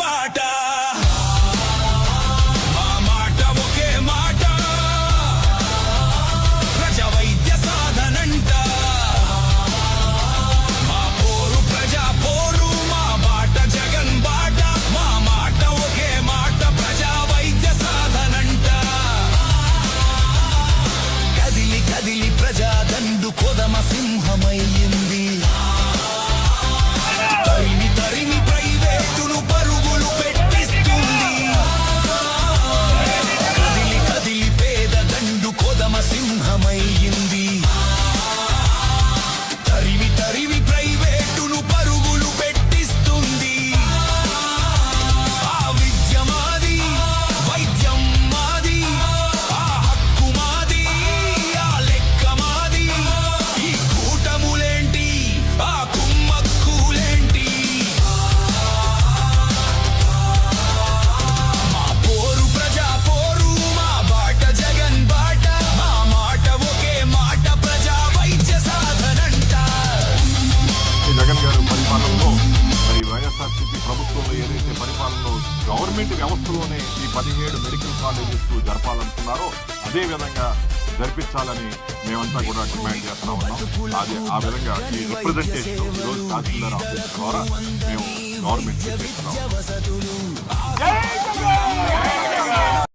బాట మా మాట ఒకే మాట ప్రజా వైద్య సాధనంట మా పోరు ప్రజా పోరు మా బాట జగన్ బాట మా మాట ఒకే మాట ప్రజా వైద్య సాధనంట కదిలి కదిలి ప్రజా దండు కొదమ సింహమయ్యింది తరిమి తరిమి ప్రైవేటును పరుగులు పెట్టిస్తుంది కదిలి కదిలి పేద దండు కొదమ సింహమయ్యింది తరిమి తరిమి ప్రైవేటును పరుగులు పెట్టిస్తుంది ఆ విద్య మాది వైద్యం మాది ఆ హక్కు మాది ఆ లెక్క మాది ఈ కూటములేంటి ఆ కుమ్మక్కులేంటి మా పోరు ప్రజా పోరు మా బాట జగన్ బాట మా మాట ఒకే మాట ప్రజా వైద్య సాధనంట జగన్ గారు పరిపాలనలో మరి వైఎస్ఆర్సీపీ ప్రభుత్వంలో ఏదైతే పరిపాలనలో గవర్నమెంట్ వ్యవస్థలోనే ఈ 17 మెడికల్ కాలేజెస్ జరపాలనుకున్నారో అదే విధంగా జరిపించాలని మేమంతా కూడా డిమాండ్ చేస్తా ఉన్నాం. అదే ఆ విధంగా ఈ రిప్రజెంటేషన్ ఈరోజు తహసీల్దార్ ఆఫీస్ ద్వారా మేము గవర్నమెంట్ చేస్తున్నాం.